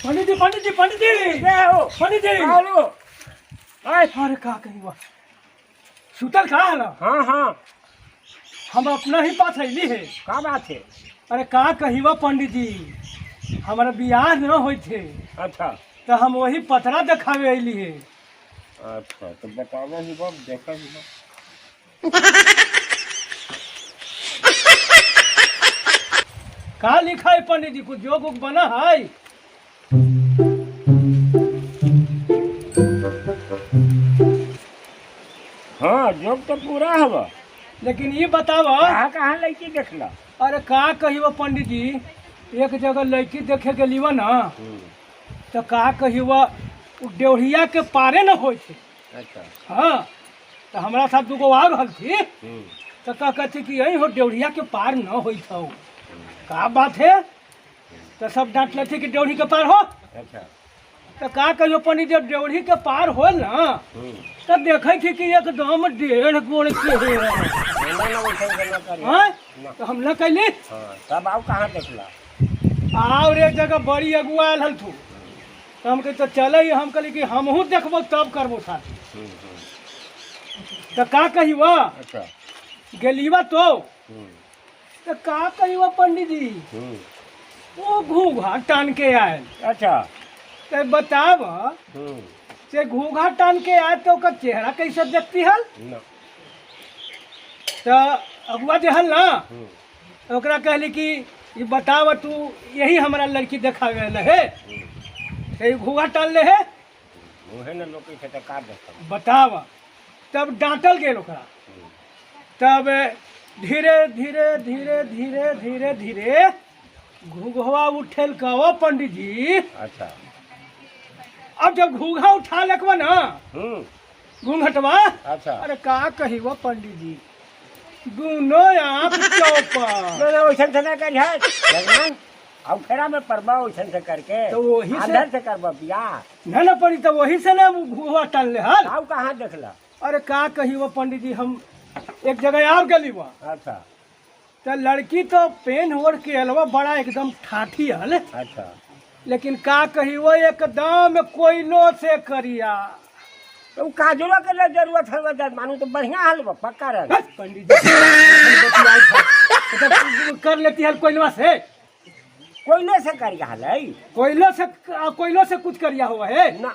पंडित जी पंडित जी पंडित जी पंडित जी अरे का कही वो सुतल का है ना। हाँ हाँ हम अपना ही पास अली है। का बात है? अरे का कही वो पंडित जी हमारा बियाह न होई थे अच्छा तो हम वही पतरा दिखावे अली है। अच्छा तो बतावा ही बाप देखा ही बाप। का लिखा है पंडित जी कुछ जोग उग बना है? हाँ जोग तो पूरा हवा लेकिन ये बतावा कहाँ लड़की देखला? अरे का कही वो पंडित जी एक जगह लड़की देखे के लिए ना तो का कही वो डेढ़िया के पारे न होई थे। अच्छा हाँ तो हमारा साथ दूगो आ रहल थी तो का कहती कि यही हो डेढ़िया के पार न होई था। का बात है तो सब डांट लेते कि डेढ़ी के पार हो। अच्छा तो का कहियो पंडित जब डेढ़ी के पार हो ना तो देखे थी कि एकदम 1.5 गुण के है। हाँ? तो हम न कैली तब आओ कहाँ देखला? और एक जगह बड़ी अगुआ आयल हल थू तो हम कहे तो चले हम कहली कि हमहू देखबो तब करबो साथी। तो का कही वो अच्छा गेलीवा तो का कही वो पंडित जी वो घूघा टान के आयल। अच्छा तो बताव से घूघा टान के आए तो ओकर चेहरा कैसे देखती हल? तो अगुआ जे हल ना तो ओकरा कहली कि ये बताव तू यही हमारा लड़की देखावे ले है तो घूघा टान ले है बताव। तब डांटल गेल ओकरा तब धीरे धीरे धीरे धीरे धीरे धीरे घूघवा उठेल कहो पंडित जी। अच्छा अब जब घूघा उठा लेकवा ना घूंघटवा अच्छा अरे का कही वो पंडित जी दोनों आँख चौपा वैसन से कर है अब फेरा में परबा वैसन से करके तो वही अंदर से करबा बियाह न पड़ी तो वही से ना घूघा टान ले हल। आओ कहाँ देखला? अरे का कही वो पंडित जी हम एक जगह और गली वहाँ अच्छा तो लड़की तो पेन ओढ़ के अलवा बड़ा एकदम ठाठी हल। अच्छा लेकिन का कही वो एकदम कोयलो से करिया। तो काजूला के लिए जरूरत है मानू तो बढ़िया हल बा पक्का रह पंडित जी कर लेती है कोयलवा से कोयले से करिया हल है कोयलो से कुछ करिया हुआ है ना।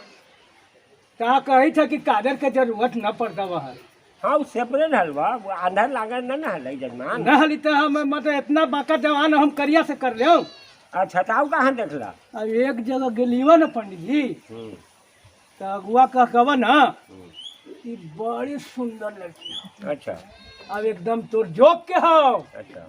कहा कही था कि कागज के जरूरत न पड़ता वह। हाँ सेपरेट हलवा अंदर लागल न हल जजमान न हली तो हम मतलब इतना बाका जवान हम करिया से कर ले। अच्छा तो आओ कहाँ देखला? अब एक जगह गेलीवा न पंडित जी तो अगुआ कहवा ना ये बड़ी सुंदर लड़की हो। अच्छा अब एकदम तोर जोक के हो। अच्छा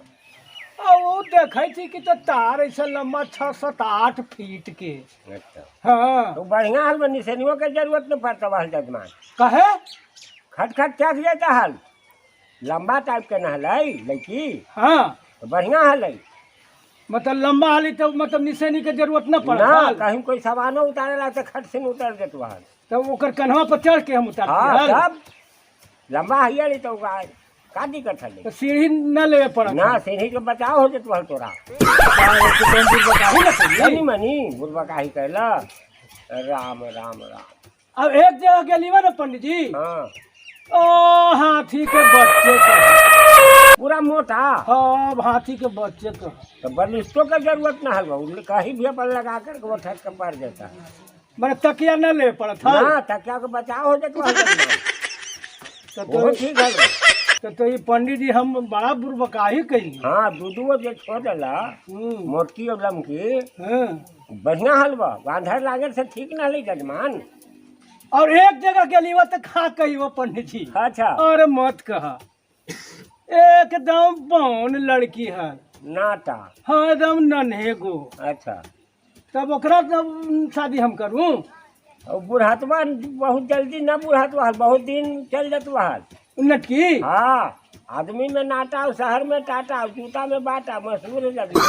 अब वो देखे थी कि तो तार ऐसा लंबा 6-7-8 फीट के। अच्छा हाँ तो बढ़िया हल में निशानियों के जरूरत न पड़ता हल जजमान कहे खट खट क्या जाता हल लंबा टाइप के न हल लड़की। हाँ तो बढ़िया हल मतलब लंबा हाली तो मतलब निशानी के जरूरत न पड़ा ना कहीं कोई सामानो उतारेला तो खट से उतर देत हल तो ओकर कन्हवा पर चढ़ के हम उतार हाँ तब लंबा हिया तो का दिक्कत है? तो सीढ़ी न लेवे पड़ा ना सीढ़ी के बचाव हो जेत हल तोरा मनी मनी बुरबकाही कहला राम राम राम। अब एक जगह गेलीवा ना पंडित जी हाँ ओ हाथी के बच्चे का पूरा मोटा हाँ हाथी के बच्चे का तो बलिष्ठों का जरूरत ना हल कहीं भी अपन लगा कर वो ठक के पड़ जाता है। मैंने तकिया न ले पड़ा था ना तकिया के बचाव हो जाता तो ठीक है। तो ये पंडित जी हम बड़ा बुरबकाही कही। हाँ दूधो जो छोड़ देला मोटकी और लमकी हाँ। बढ़िया हलवा बांधर लागल से ठीक ना ले जजमान। और एक जगह गेलीवा तो खा कही वो पंडित जी। अच्छा अरे मत कहा एकदम बौन लड़की है नाटा। हाँ एकदम नन्हे गो। अच्छा तब ओकरा तब शादी हम करूँ और बुढ़ातवा बहुत जल्दी न बुढ़ातवा हल बहुत दिन चल जतवा हल नटकी। हाँ आदमी में नाटा और शहर में टाटा और जूता में बाटा मशहूर हो जाती है।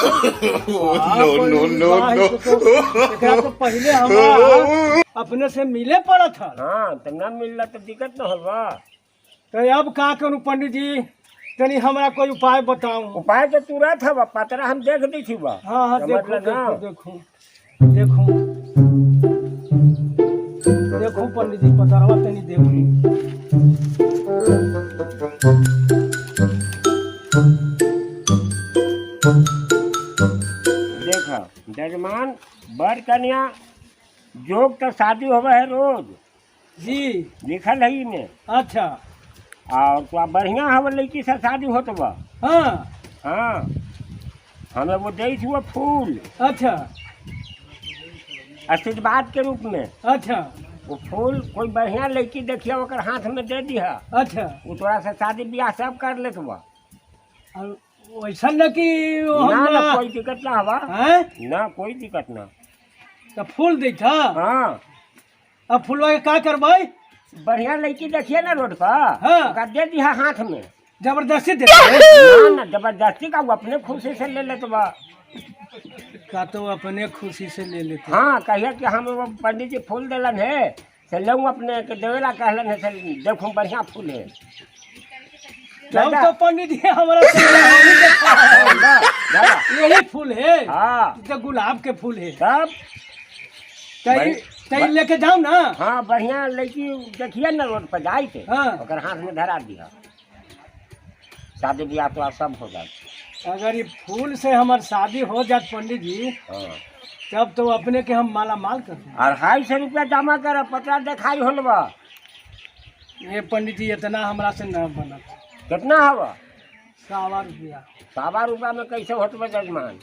तो पहले हम अपने से मिले पड़ा था। हाँ तो न मिलना तो दिक्कत न हलवा। तो अब का करूँ पंडित जी तनी हमरा कोई उपाय बताओ। उपाय तो तुरंत हवा पतरा हम देख दी थी बा। हाँ हाँ, देखो समझ लगा? देखो देखो देखो देखो पंडित जी पतरवा तनी देखो। देखा जजमान बर कन्या जोग तो शादी होवे है रोज जी लिखल है में। अच्छा और तो बढ़िया हवा लड़की से शादी होत बा। हाँ हाँ हमें वो दे हुआ फूल अच्छा आशीर्वाद के रूप में। अच्छा वो फूल कोई बढ़िया लड़की देखिए ओकर हाथ में दे दिया, अच्छा। वो तोरा से शादी ब्याह सब कर लेत बा। और वैसा न कि ना हम ना कोई दिक्कत ना हवा, हैं ना कोई दिक्कत ना। तो फूल देता। हाँ अब फूलवा के का करबै? बढ़िया लड़की देखिए ना रोड पर, हाँ। ओकरा दे दिया हाथ में। जबरदस्ती देते ना ना जबरदस्ती का वो अपने खुशी से ले लेत बा। का तो अपने खुशी से ले लेते। हाँ कहिए कि हम वो पंडित जी फूल दिलन है से लूँ अपने के देवेला कहलन है से देखो बढ़िया फूल है। जब तो पंडित जी हमारा से नहीं देखा है। जा। यही फूल है। हाँ तो गुलाब के फूल है। तब तई लेके जाओ ना। हाँ बढ़िया लड़की देखिए ना रोड पर जाए के, हाँ। ओकर हाथ में धरा दिया, शादी ब्याह तो सब हो जाए। अगर ये फूल से हमार शादी हो जात पंडित जी, हाँ। तब तो अपने के हम माला माल कर दें। 250 रुपया जमा कर पतरा दिखाई होल बा। ये पंडित जी इतना हमरा से न बनत। कितना हवा? 100 रुपया। 100 रुपया में कैसे होत बा जजमान?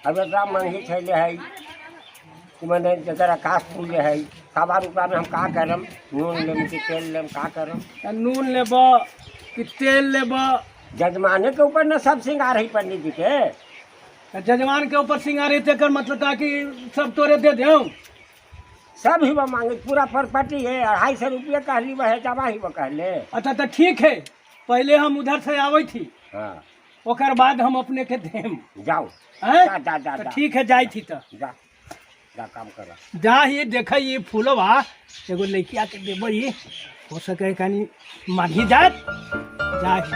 अब इतना महंगी छैले है मैंने जरा आकाश फूल है 100 रुपया में हम का करम? नून लेम कि तेल लेम का करम? त नून लेब कि तेल लेब? जजमाने के ऊपर न सब श्रृंगार है पंडित जी के। त जजमान के ऊपर सिंगार है तेकर मतलब था कि सब तोरे दे दे। सब ही वो मांगे, पूरा प्रॉपर्टी है 250 रुपये कहली वह जमा ही वो कहले। अच्छा तो ठीक है, पहले हम उधर से आवे थी, हाँ ओकर बाद हम अपने के देम। जाओ हैं? जा जा जा तो जा ठीक है, जाई थी तो जा जा काम करा। जा ही देख ये फूलवा एगो लड़किया के देब, ये हो सके कनी मानी जात जा ही।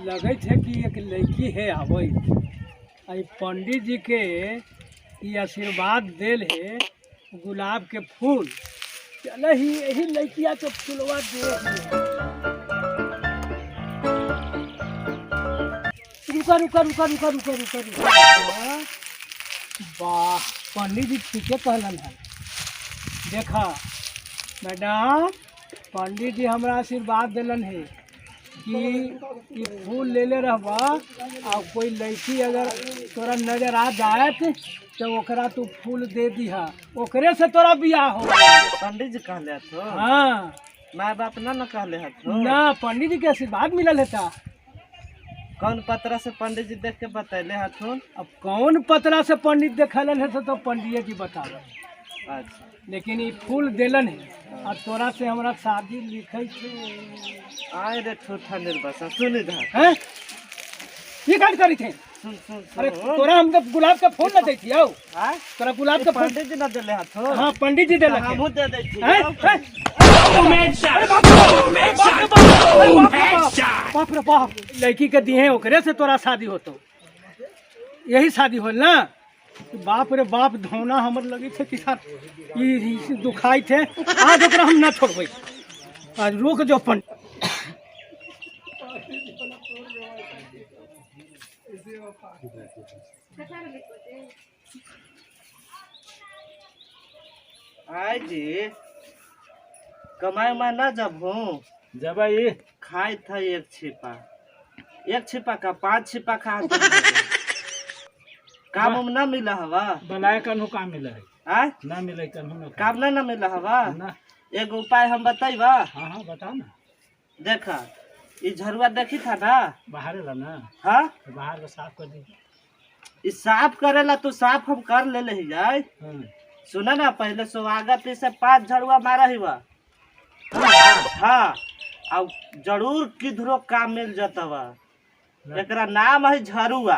लगे थे कि एक लड़की है आवे, आई पंडित जी के ये आशीर्वाद देल है गुलाब के फूल। चल ही यही लड़किया के फूलवा दे। रुका रुका रुका रुका रुका रुका रुका। वाह पंडित जी ठीके कहलन है। देखा मैडम, पंडित जी हमरा आशीर्वाद दिलन है कि ई फूल ले ले रहबा, और कोई लड़की अगर तोरा नजर आ जात तो ओकरा तू फूल दे दिहा, ओकरे से तोरा बियाह हो। पंडित जी कहले तो हाँ माँ बाप ना कहले तो ना, पंडित जी के आशीर्वाद मिलल है। कौन पत्रा से पंडित जी देख के बतैले हथुन? अब कौन पतरा से पंडित देखलन है तो पंडित जी बतावन। अच्छा लेकिन ये फूल देलन है और तोरा से हमरा शादी लिखे थे। आए रे ठूठा निर्बसा सुन इधर हैं? ये काट करी थे? सुन सुन अरे सुन तोरा हम तो गुलाब का फूल न दै छियौ। आय तोरा गुलाब का फूल पंडित जी ना देले हथुन? हाँ पंडित जी देलक है। हमहू दे दै छी। हैं? हैं? अरे बाप रे बाप रे बाप, लड़की के दिए ओकरे से तोरा शादी होतो, यही शादी होल ना? बाप रे बाप, धौना हमर लगी थे कि साथ ये दुखाई थे। आज ओकरा हम ना छोड़बै, आज रोक जो पंडित। आय जी कमाए में ना जब हूँ जब ये खाए था एक छिपा का 5 छिपा खा के काम उम ना मिला हवा? बनाए कन्हू काम मिले है आय ना मिले कन्हू ना काम ना मिला हवा? ना। एगो उपाय हम बताइबा। हाँ हाँ बताओ ना। देखा ये झरुआ देखी था ना? बाहर ला ना, हाँ तो बाहर का साफ कर दी। इस साफ करेला तो साफ हम कर ले ही जाए। हाँ। सुना ना, पहले स्वागत से 5 झरुआ मारा ही बा। हाँ अब जरूर किधरो काम मिल जाता बा। एकरा नाम है झरुआ।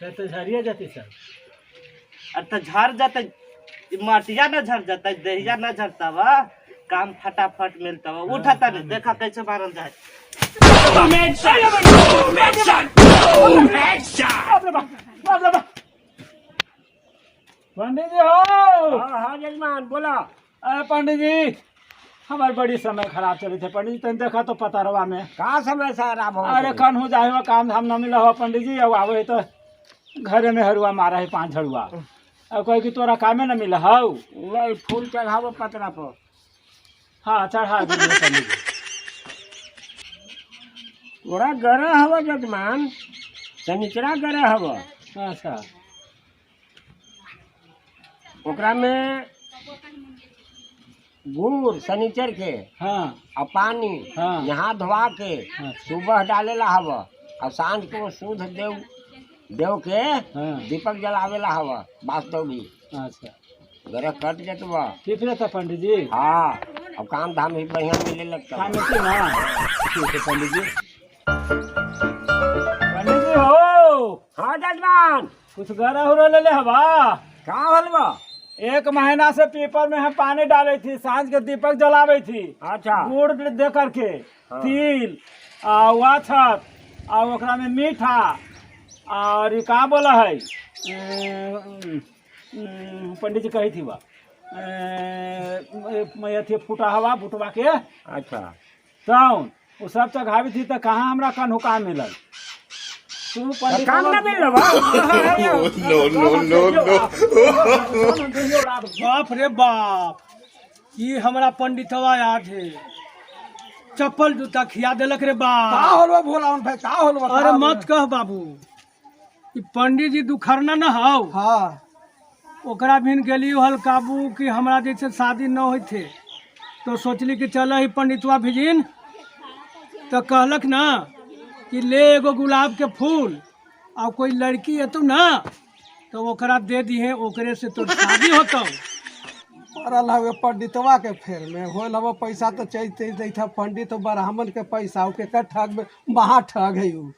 तो झरिया जाती सर। और तो झर जाते ई मटिया न झड़ जाता दहिया न झड़ता वा काम फटाफट मिलता वा उठाता नहीं देखा कैसे मारल जाए पंडित जी हो। हाँ हाँ जजमान बोला। अरे पंडित जी हमारे बड़ी समय खराब चले थे पंडित जी, तुम देखा तो पता रवा में का समय सारा बहुत अरे कन हो जाए हुआ काम धाम न मिला हुआ पंडित जी। अब आवे तो घरे में हरुआ मारा है 5 झड़ुआ। अब कोई कि तोरा कामे न मिला हौ। नहीं फूल चढ़ावो पतरा पर। हाँ चढ़ा दीजिए पंडित जी। तोरा गरे हवा जजमान शनिचरा गरे हवा अच्छा ओकरा में गुड़ शनिचर के हाँ और पानी हाँ। नहा धोवा के अच्छा। सुबह डालेला हवा और सांझ को शुद्ध देव के हाँ। दीपक जलावेला हवा वास्तव भी अच्छा गरे कट जतवा। ठीक रहता पंडित जी। हाँ अब काम धाम भी बढ़िया मिले लगता काम की ना ठीक है पंडित जी। पंडित जी हो। हाँ जजमान कुछ गरा हो ले हवा। का हलवा 1 महीना से पीपर में हम पानी डाले थी, सांझ के दीपक जलावे थी, अच्छा गुड़ दे करके हाँ। तिल आ वाछत आ ओकरा में मीठा और ई का बोला है पंडित जी कही थी बा मैं अथी फूटा हवा बुटवा के अच्छा तौन वो सब चढ़ावी थी तो कहाँ हमरा कन हुकाम मिलल। तू पंडित काम ना मिल बाप रे बाप ये हमरा पंडितवा याद है चप्पल जूता खिया देलक रे बाप। का होलवा भोला भाई का होलवा। अरे मत कह बाबू ई पंडित जी दुखरना न हौ। हाँ ओकरा बिन गेली हल काबू कि हमरा जैसे शादी न होई थे तो सोचली कि चल ही पंडितवा भिजिन तो कहलक ना कि ले एगो गुलाब के फूल और कोई लड़की है तू ना तो ओकरा दे दिहे ओकरे से तो शादी होता। पड़ल हवे पंडितवा के फेर में होल हवा पैसा तो चाहिए दैथा पंडित ब्राह्मण के पैसा उ के ठग में महा ठग है उ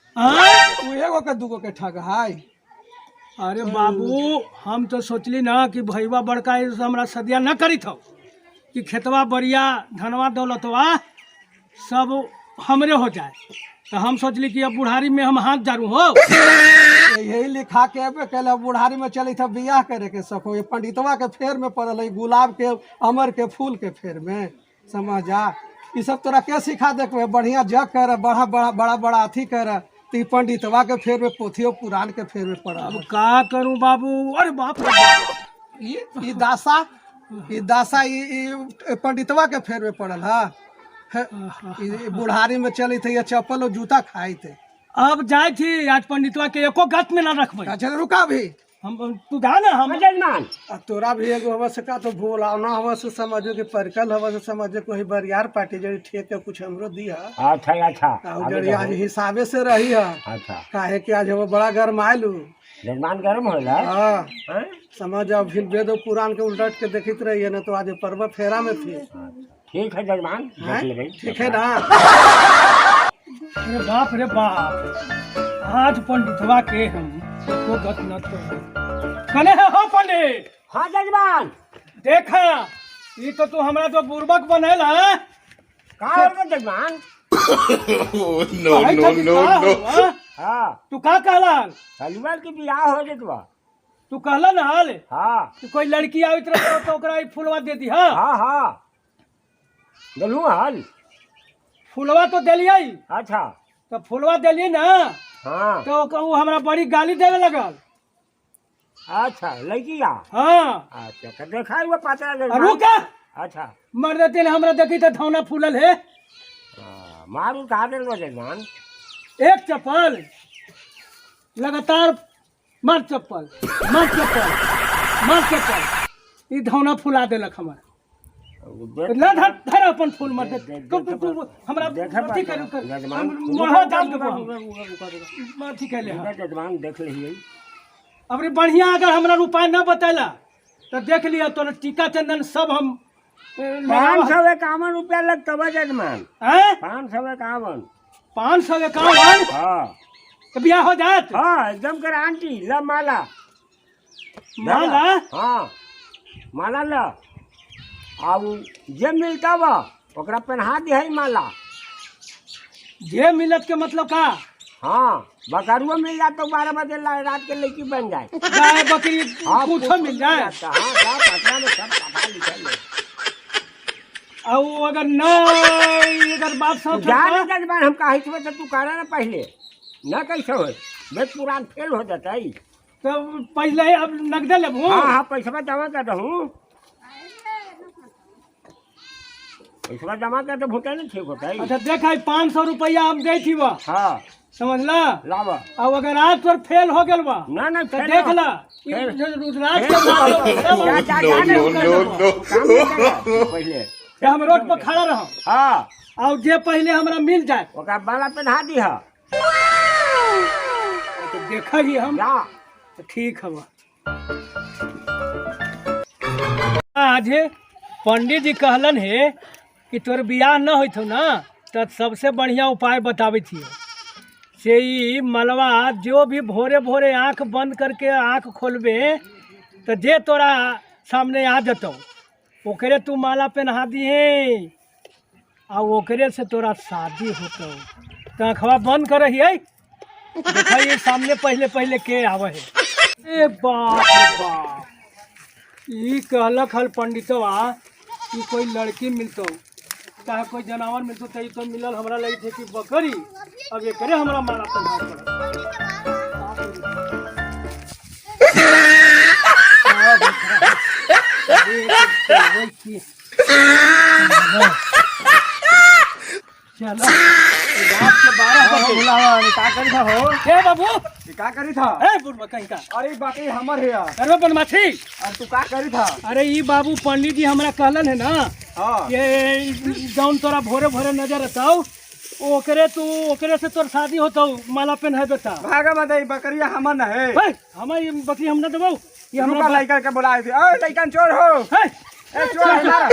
एगो के दूगो के ठग है। अरे बाबू हम तो सोचली ना कि भैया बड़का हमरा सदिया न करी थो कि खेतवा बढ़िया धनवा दौलतवा सब हमरे हो जाए तो हम सोचली कि अब बुढ़ारी में हम हाथ जारू हो। यही लिखा के अब कहले बुढ़ारी में चली था बियाह करे के सको ये पंडितवा के फेर में पड़ल है गुलाब के अमर के फूल के फेर में समझ आ। ये सब तोरा के सिखा देखे बढ़िया जग कर बड़ा बड़ा बड़ा बड़ा अथी कर तो पंडितवा के फेर में पोथियो पुराण के फेर में पड़ल। अब का करूं बाबू। अरे बाप रे बाप ये दासा ये पंडितवा के फेर में पड़ल है। बुढ़ारी में चली थे ये चप्पल और जूता खाई थे। अब जाए थी आज पंडितवा के एको गत में ना रखबे। अच्छा रुका भी हम तू जा ना हम जजमान तोरा भी एगो हवा से का तो भोला ना हवा से समझो कि परकल हवा से समझो कोई बरियार पार्टी जड़ी ठेक के कुछ हमरो दिया। अच्छा अच्छा जड़ी आज हिसाबे से रही है। अच्छा काहे कि आज वो बड़ा गर्म आयलू जजमान गर्म होला। हाँ हैं? समझ अब फिर वेदो पुराण के उलट के देखित रही है ना तो आज पर्व फेरा में थी। ठीक है जजमान देख लेबै। ठीक है ना। अरे बाप रे बाप आज पंडितवा के हम एको गत न तो कने हो पंडित। हाँ जजमान देखा ये तो तू हमरा तो बुर्बक बनेला है। का होगा जजमान। नो हाँ तू का कहला हलवा की बियाह हो जतवा। तू कहला ना हाल हाँ कि कोई लड़की आवित रहे तो ओकरा ई फुलवा दे दी। हाँ हाँ हाँ गलू हाल फुलवा तो देलियै अच्छा तो फुलवा देलियै ना हाँ तो उ हमरा बड़ी गाली देवे लगल। अच्छा लड़की आ हाँ अच्छा तो देखा हुआ पता रुका अच्छा मर देते हमरा देखी तो धौना फूलल है। मारू कहा दे जजमान। एक चप्पल लगातार मार चप्पल मार चप्पल मार चप्पल ई धौना फुला देलक हमर। ना धर धर अपन फूल मत दे तू हमरा अथी कर मरवा जान देबो हम अथी कर ले। जजमान देख लीजिए अब रे बढ़िया अगर हमरा उपाय न बतैला तो देख लिया तो टीका चंदन सब हम 551 लगता है जजमान। 551 551 हाँ तो ब्याह हो जात। हाँ एकदम कर आंटी ला माला माला हाँ माला ल आउ जे मिलता बा ओकरा पहना दे माला। जे मिलत के मतलब का? हाँ बकरुआ मिल जाए तो 12 बजे रात के लड़की बन जाए। गाय बकरी हाँ कुछ मिल जाए। हाँ सब पटना में सब पढ़ा लिखल है। और अगर नहीं अगर बात सब जाने जजमान हम कही थी तो तू करा ना पहले न कैसे हो बेट पुरान फेल हो जाता है। तो पहले ही अब नगदे लेबू। हाँ हाँ पैसा जमा कर रहूँ पैसा जमा कर तो भूटा नहीं ठीक होता है। अच्छा देख 500 रुपया हम गई थी वह हाँ समझला। लावा अब अगर आज तोर फेल हो गल बा ना ना तो देख ला रुद्राज पहले हम रोड पर खड़ा रह हाँ और जे पहले हमरा मिल जाए ओकरा बाला पहना दी है तो देखा ही हम जा तो ठीक है। आज पंडित जी कहलन है कि तोर बियाह न होत हो ना तो सबसे बढ़िया उपाय बतावे थी से ई मलवा जो भी भोरे भोरे आँख बंद करके आँख खोलबे तो जे तोरा सामने आ जतौ ओकरे तू माला पहना दिहे आ ओकरे से तोरा शादी होतौ। तो आँखवा बंद कर है देखा ये सामने पहले पहले के आवे है। ए बाप रे बाप ई कहलक हल पंडितवा कि कोई लड़की मिलतो चाहे कोई जानवर मिलतो तो ई तो मिलल हमरा लगी थे कि बकरी। अब ये करे हमरा माला पहना चलो रात के 12 बजे बुलावा का करी था हो? हे बाबू का करी था? ए बुढ़वा कहीं का अरे बाकी हमर है यार। अरे बनमाछी और तू का करी था? अरे ई बाबू पंडित जी हमरा कहलन है ना हाँ ये जौन तोरा भोरे भोरे नजर ataओ ओकरे से तोर शादी होतो माला पहन बेटा। भागा मत ई बकरिया हमर न है। हमारी बकरी हम न देबो ये हमरा हमरा लइका के बुलाए थे। ओए लइकन चोर हो। है ए चोर है मारा।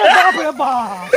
बाप रे बाप